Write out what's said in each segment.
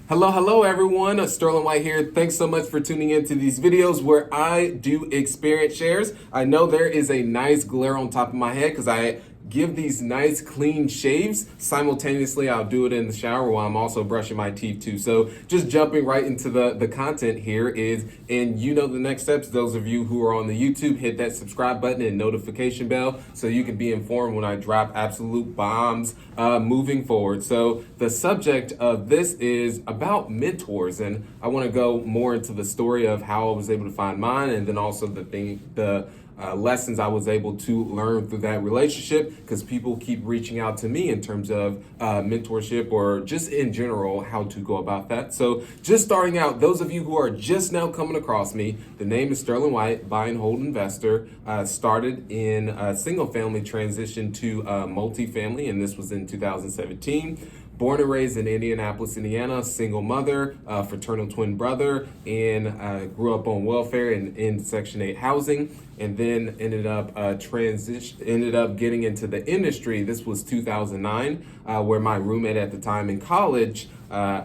Hello everyone. Sterling White here. Thanks so much for tuning into these videos where I do experience shares. I know there is a nice glare on top of my head because I give these nice clean shaves. Simultaneously, I'll do it in the shower while I'm also brushing my teeth too. So just jumping right into the content here is, and you know the next steps, those of you who are on the YouTube, hit that subscribe button and notification bell so you can be informed when I drop absolute bombs moving forward. So the subject of this is about mentors, and I want to go more into the story of how I was able to find mine, and then also the lessons I was able to learn through that relationship, because people keep reaching out to me in terms of mentorship or just in general how to go about that. So just starting out, those of you who are just now coming across me, the name is Sterling White, buy and hold investor. Started in a single family, transition to multifamily, and this was in 2017. Born and raised in Indianapolis, Indiana, single mother, fraternal twin brother, and grew up on welfare and in Section 8 housing, and then ended up getting into the industry. This was 2009, where my roommate at the time in college,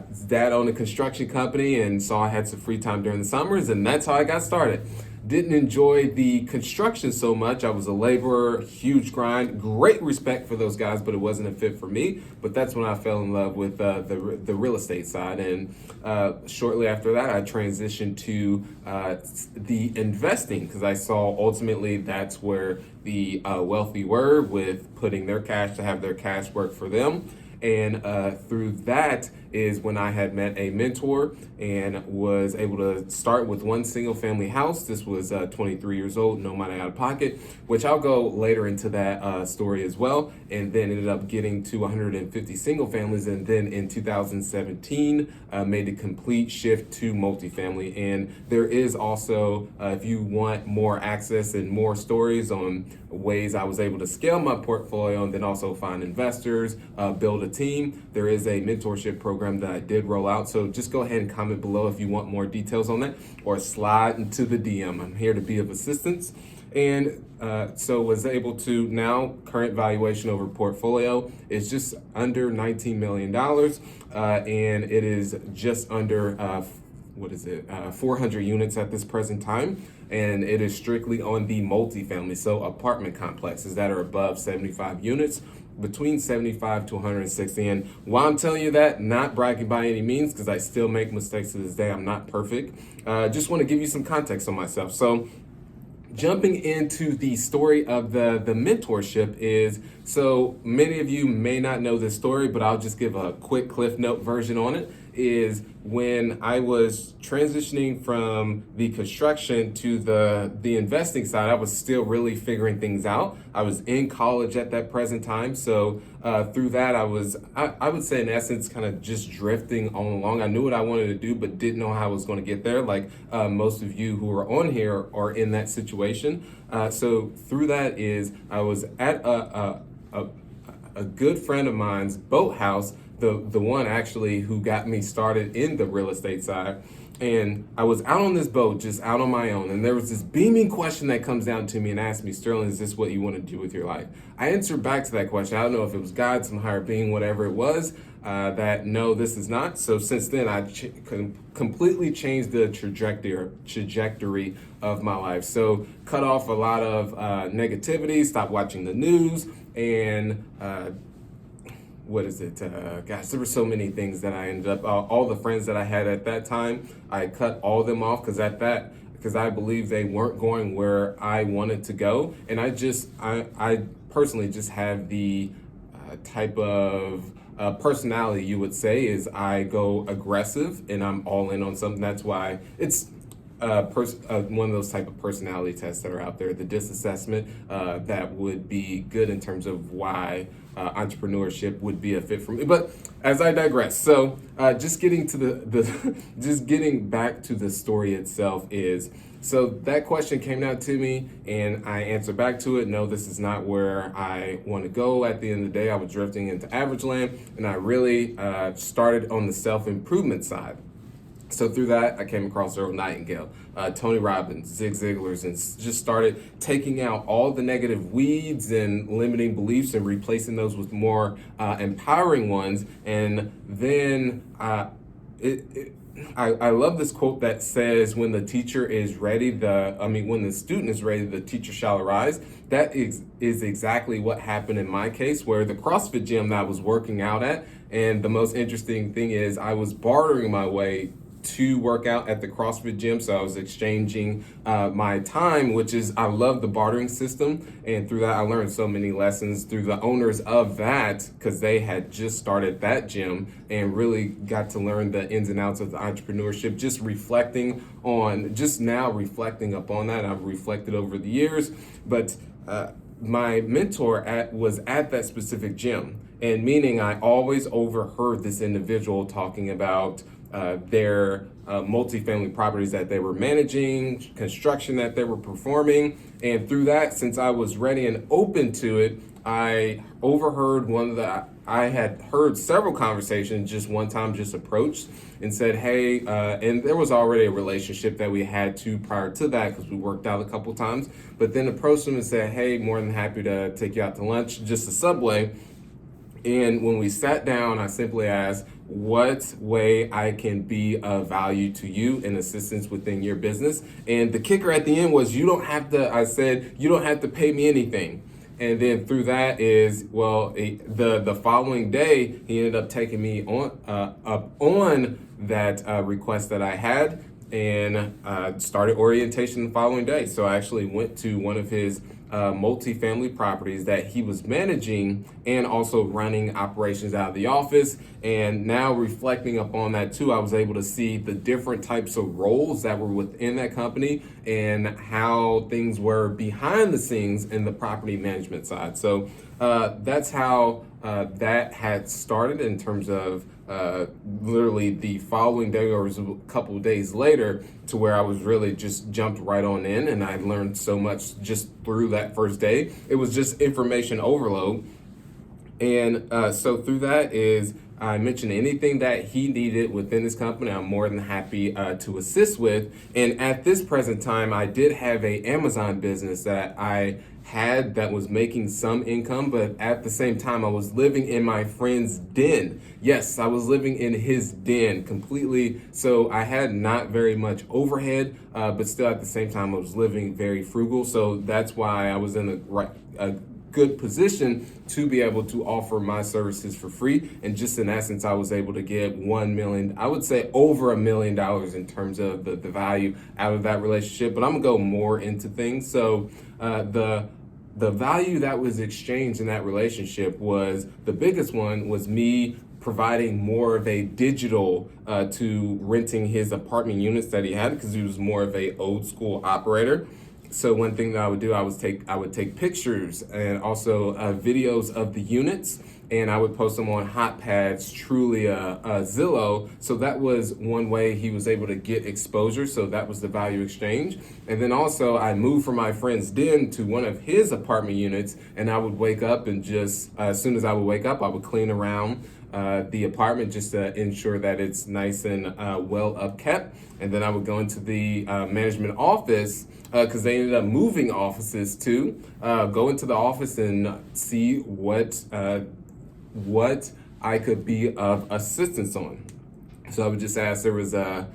his dad owned a construction company and saw I had some free time during the summers, and that's how I got started. Didn't enjoy the construction so much. I was a laborer, huge grind, great respect for those guys, but it wasn't a fit for me. But that's when I fell in love with the real estate side. And shortly after that, I transitioned to the investing, because I saw ultimately that's where the wealthy were, with putting their cash to have their cash work for them. And through that is when I had met a mentor and was able to start with one single family house. This was 23 years old, no money out of pocket, which I'll go later into that story as well. And then ended up getting to 150 single families. And then in 2017, made the complete shift to multifamily. And there is also, if you want more access and more stories on ways I was able to scale my portfolio and then also find investors, build a team, there is a mentorship program that I did roll out. So just go ahead and comment below if you want more details on that, or slide into the DM. I'm here to be of assistance. And so was able to, now current valuation over portfolio is just under $19 million. And it is just under 400 units at this present time. And it is strictly on the multifamily, so apartment complexes that are above 75 units, between 75 to 160. And while I'm telling you that, not bragging by any means, because I still make mistakes to this day. I'm not perfect. Just want to give you some context on myself. So jumping into the story of the mentorship is, so many of you may not know this story, but I'll just give a quick Cliff Note version on it. Is when I was transitioning from the construction to the investing side, I was still really figuring things out. I was in college at that present time. So through that, I would say in essence, kind of just drifting on along. I knew what I wanted to do, but didn't know how I was going to get there. Like most of you who are on here are in that situation. So through that is, I was at a good friend of mine's boathouse, the one actually who got me started in the real estate side. And I was out on this boat, just out on my own. And there was this beaming question that comes down to me and asks me, Sterling, is this what you want to do with your life? I answered back to that question. I don't know if it was God, some higher being, whatever it was, that no, this is not. So since then, I completely changed the trajectory of my life. So cut off a lot of negativity, stopped watching the news, and gosh, there were so many things that I ended up, all the friends that I had at that time, I cut all of them off because I believe they weren't going where I wanted to go. And I personally just have the type of personality, you would say, is I go aggressive and I'm all in on something. That's why it's one of those type of personality tests that are out there, the DISC assessment, that would be good in terms of why entrepreneurship would be a fit for me. But as I digress, so just getting to just getting back to the story itself is, so that question came out to me and I answered back to it. No, this is not where I want to go. At the end of the day, I was drifting into average land, and I really started on the self-improvement side. So through that, I came across Earl Nightingale, Tony Robbins, Zig Ziglar's, and just started taking out all the negative weeds and limiting beliefs and replacing those with more empowering ones. And then I love this quote that says, when the teacher is ready, when the student is ready, the teacher shall arise. That is exactly what happened in my case, where the CrossFit gym that I was working out at, and the most interesting thing is I was bartering my way to work out at the CrossFit gym. So I was exchanging my time, which is, I love the bartering system. And through that, I learned so many lessons through the owners of that, because they had just started that gym, and really got to learn the ins and outs of the entrepreneurship, just now reflecting upon that. I've reflected over the years, but my mentor was at that specific gym. And meaning I always overheard this individual talking about their multifamily properties that they were managing, construction that they were performing. And through that, since I was ready and open to it, I overheard I had heard several conversations, just one time just approached and said, hey, and there was already a relationship that we had prior to that, because we worked out a couple times, but then approached them and said, hey, more than happy to take you out to lunch, just a Subway. And when we sat down, I simply asked, what way I can be of value to you and assistance within your business. And the kicker at the end was, I said, you don't have to pay me anything. And then through that is, the following day, he ended up taking me up on that request that I had, and started orientation the following day. So I actually went to one of his multifamily properties that he was managing, and also running operations out of the office. And now reflecting upon that too, I was able to see the different types of roles that were within that company, and how things were behind the scenes in the property management side. So that's how that had started, in terms of literally the following day, or it was a couple of days later, to where I was really just jumped right on in, and I learned so much just through that first day. It was just information overload. And so through that is, I mentioned anything that he needed within his company, I'm more than happy to assist with. And at this present time, I did have a Amazon business that I had that was making some income, but at the same time, I was living in my friend's den. Yes, I was living in his den completely. So I had not very much overhead, but still at the same time, I was living very frugal. So that's why I was in a good position to be able to offer my services for free. And just in essence, I was able to get $1 million, I would say over $1 million in terms of the value out of that relationship. But I'm gonna go more into things. So the value that was exchanged in that relationship was, the biggest one was me providing more of a digital to renting his apartment units that he had, because he was more of a old school operator. So one thing that I would do, I would take pictures and also videos of the units, and I would post them on HotPads, Trulia, Zillow. So that was one way he was able to get exposure. So that was the value exchange. And then also I moved from my friend's den to one of his apartment units, and I would wake up and just, as soon as I would wake up, I would clean around the apartment just to ensure that it's nice and well upkept. And then I would go into the management office, because they ended up moving offices too. Go into the office and see what I could be of assistance on. So I would just ask. There was a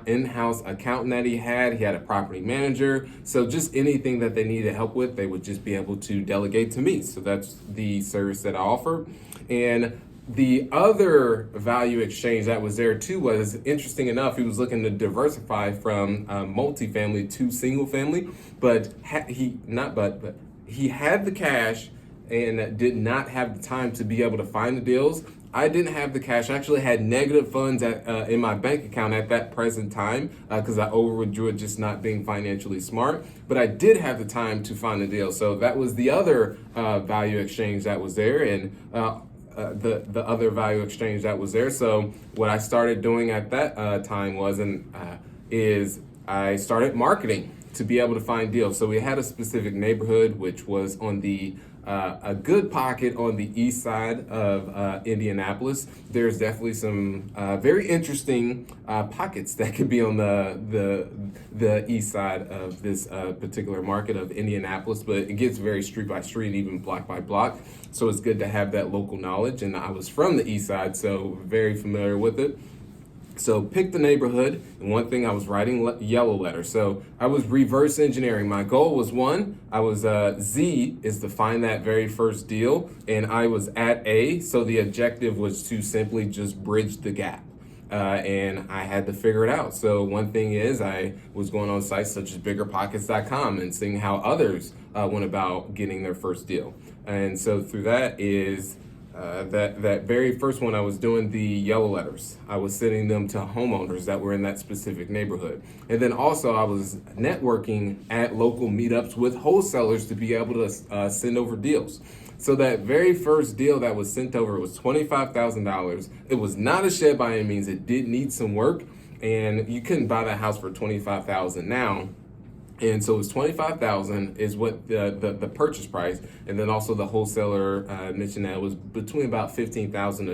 in-house accountant that he had. He had a property manager. So just anything that they needed help with, they would just be able to delegate to me. So that's the service that I offer. And the other value exchange that was there too was, interesting enough, he was looking to diversify from multifamily to single family, but he had the cash and did not have the time to be able to find the deals. I didn't have the cash. I actually had negative funds in my bank account at that present time, because I overdrew it, just not being financially smart. But I did have the time to find the deal. So that was the other value exchange that was there. And the other value exchange that was there. So what I started doing at that time is I started marketing to be able to find deals. So we had a specific neighborhood which was on the a good pocket on the east side of Indianapolis. There's definitely some very interesting pockets that could be on the east side of this particular market of Indianapolis, but it gets very street by street, even block by block. So it's good to have that local knowledge. And I was from the east side, so very familiar with it. So pick the neighborhood, and one thing I was writing yellow letters. So I was reverse engineering. My goal was one. I was Z is to find that very first deal, and I was at A. So the objective was to simply just bridge the gap. And I had to figure it out. So one thing is I was going on sites such as biggerpockets.com and seeing how others went about getting their first deal. And so through that is that very first one, I was doing the yellow letters. I was sending them to homeowners that were in that specific neighborhood. And then also I was networking at local meetups with wholesalers to be able to send over deals. So that very first deal that was sent over was $25,000. It was not a shed by any means. It did need some work, and you couldn't buy that house for $25,000 now. And so it was $25,000 is what the purchase price, and then also the wholesaler mentioned that it was between about $15,000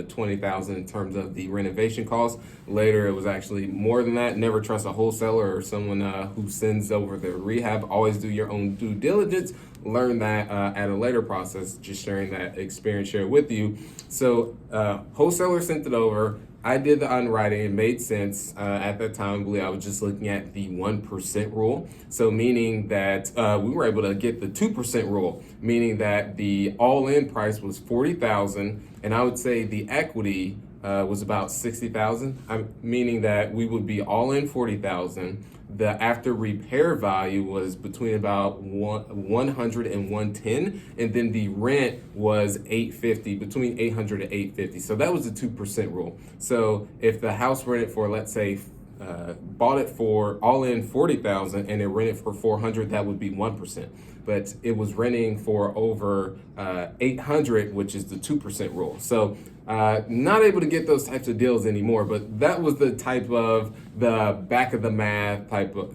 to $20,000 in terms of the renovation cost. Later, it was actually more than that. Never trust a wholesaler or someone who sends over their rehab. Always do your own due diligence. Learn that at a later process. Just sharing that experience share with you. So wholesaler sent it over. I did the underwriting. It made sense. At that time, I believe I was just looking at the 1% rule. So meaning that we were able to get the 2% rule, meaning that the all-in price was $40,000, and I would say the equity was about $60,000, meaning that we would be all in $40,000. The after repair value was between about 100 and 110, and then the rent was $850, between $800 and $850. So that was the 2% rule. So if the house rented for, let's say, bought it for all in $40,000 and it rented for $400, that would be 1%. But it was renting for over $800, which is the 2% rule. So not able to get those types of deals anymore, but that was the type of the back of the math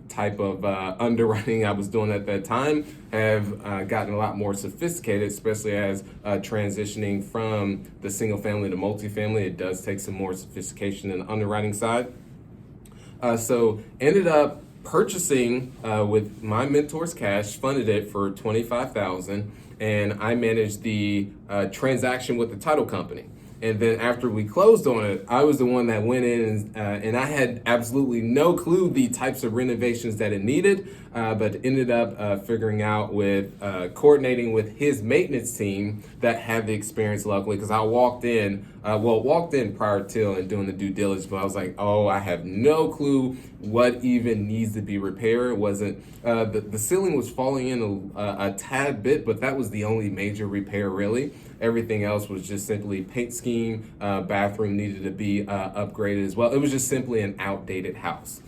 type of underwriting I was doing at that time. Have gotten a lot more sophisticated, especially as transitioning from the single family to multifamily. It does take some more sophistication in the underwriting side. So ended up purchasing with my mentor's cash, funded it for $25,000, and I managed the transaction with the title company. And then after we closed on it, I was the one that went in and I had absolutely no clue the types of renovations that it needed, but ended up figuring out with coordinating with his maintenance team that had the experience locally, because I walked in prior to and doing the due diligence, but I was like, oh, I have no clue what even needs to be repaired. It wasn't, the ceiling was falling in a tad bit, but that was the only major repair really. Everything else was just simply paint scheme, bathroom needed to be upgraded as well. It was just simply an outdated house.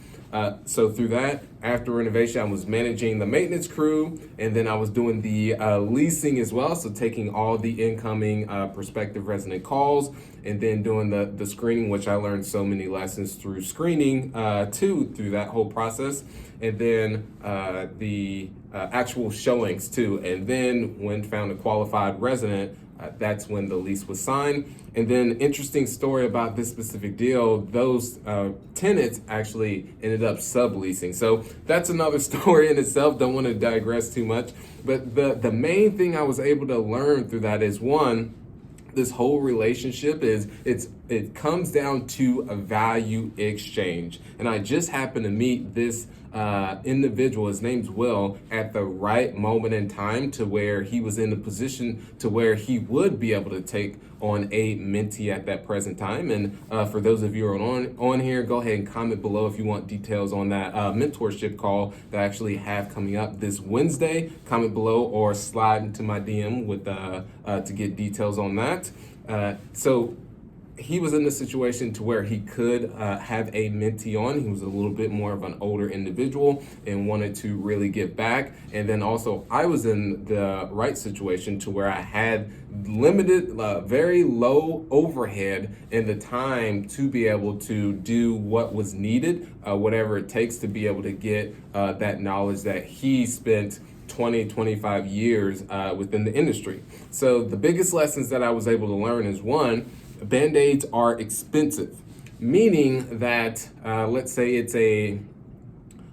So through that, after renovation, I was managing the maintenance crew, and then I was doing the leasing as well. So taking all the incoming prospective resident calls, and then doing the screening, which I learned so many lessons through screening through that whole process. And then the actual showings too. And then when found a qualified resident, that's when the lease was signed. And then interesting story about this specific deal, those tenants actually ended up subleasing. So that's another story in itself. Don't want to digress too much. But the main thing I was able to learn through that is, one, this whole relationship it comes down to a value exchange. And I just happened to meet this individual, his name's Will, at the right moment in time to where he was in a position to where he would be able to take on a mentee at that present time. And for those of you who are on here, go ahead and comment below if you want details on that mentorship call that I actually have coming up this Wednesday. Comment below or slide into my DM with to get details on that. So he was in a situation to where he could have a mentee on. He was a little bit more of an older individual and wanted to really give back. And then also I was in the right situation to where I had limited, very low overhead and the time to be able to do what was needed, whatever it takes to be able to get that knowledge that he spent 25 years within the industry. So the biggest lessons that I was able to learn is, one, Band-Aids are expensive, meaning that let's say it's a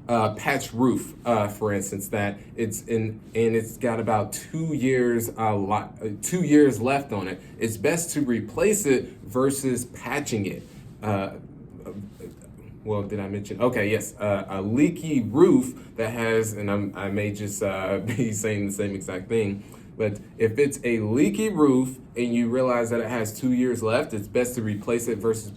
patch roof, for instance, that it's in and it's got about 2 years 2 years left on it. It's best to replace it versus patching it. well, did I mention? Okay, yes, a leaky roof that has, and I may just be saying the same exact thing, but if it's a leaky roof and you realize that it has 2 years left, it's best to replace it versus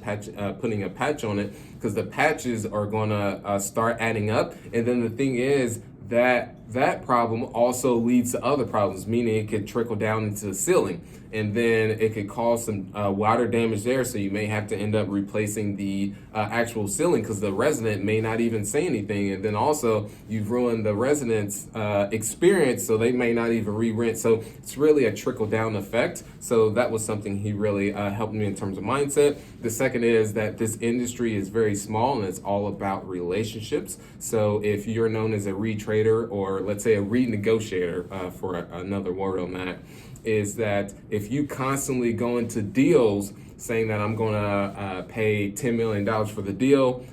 putting a patch on it, because the patches are gonna start adding up. And then the thing is that that problem also leads to other problems, meaning it could trickle down into the ceiling, and then it could cause some water damage there. So you may have to end up replacing the actual ceiling, because the resident may not even say anything, and then also you've ruined the resident's experience, so they may not even re-rent. So it's really a trickle down effect. So that was something he really helped me in terms of mindset. The second is that this industry is very small and it's all about relationships. So if you're known as a retrader, or let's say a renegotiator, for another word on that, is that if you constantly go into deals saying that I'm going to pay $10 million for the deal,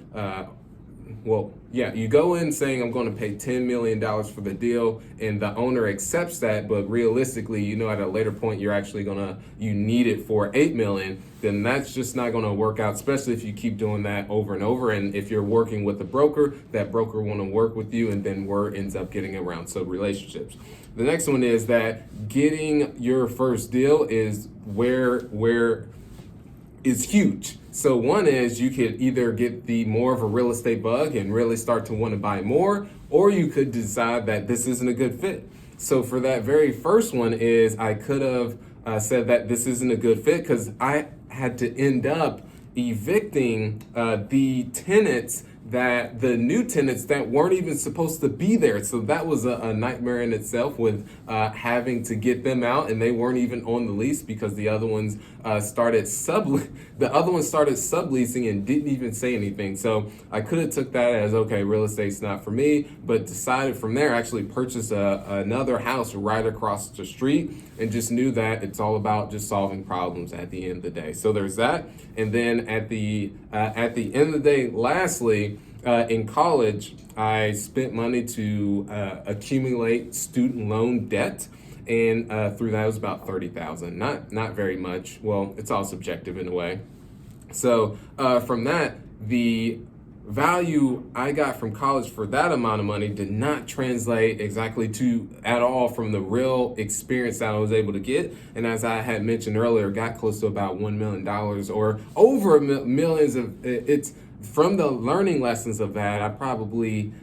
you go in saying I'm going to pay $10 million for the deal, and the owner accepts that, but realistically, you know, at a later point, you need it for $8 million, then that's just not going to work out, especially if you keep doing that over and over. And if you're working with a broker, that broker want to work with you, and then word ends up getting around. So relationships. The next one is that getting your first deal is where is huge. So one is you could either get the more of a real estate bug and really start to want to buy more, or you could decide that this isn't a good fit. So for that very first one is I could have said that this isn't a good fit, because I had to end up evicting the new tenants that weren't even supposed to be there. So that was a nightmare in itself, with having to get them out, and they weren't even on the lease because the other ones started subleasing and didn't even say anything. So I could have took that as, okay, real estate's not for me, but decided from there actually purchase another house right across the street, and just knew that it's all about just solving problems at the end of the day. So there's that. And then at the end of the day, lastly, in college, I spent money to accumulate student loan debt, and through that it was about $30,000. Not very much. Well, it's all subjective in a way. So from that, the value I got from college for that amount of money did not translate exactly to at all from the real experience that I was able to get. And as I had mentioned earlier, got close to about $1 million, or over millions of it's. From the learning lessons of that, I probably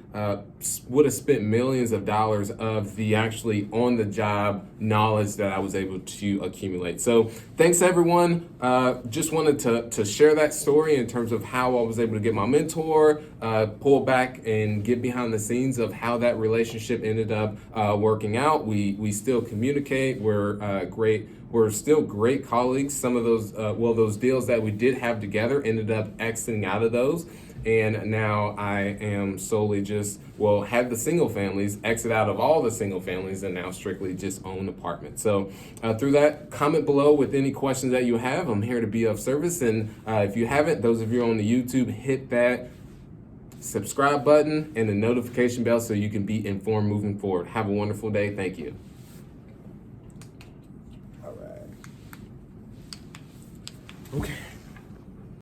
would have spent millions of dollars of the actually on-the-job knowledge that I was able to accumulate. So thanks, everyone. Just wanted to share that story in terms of how I was able to get my mentor, pull back and get behind the scenes of how that relationship ended up working out. We still communicate. We're still great colleagues. Some of those deals that we did have together ended up exiting out of those. And now I am solely had the single families, exit out of all the single families, and now strictly just own apartments. So through that, comment below with any questions that you have. I'm here to be of service. And if you haven't, those of you on the YouTube, hit that subscribe button and the notification bell so you can be informed moving forward. Have a wonderful day. Thank you.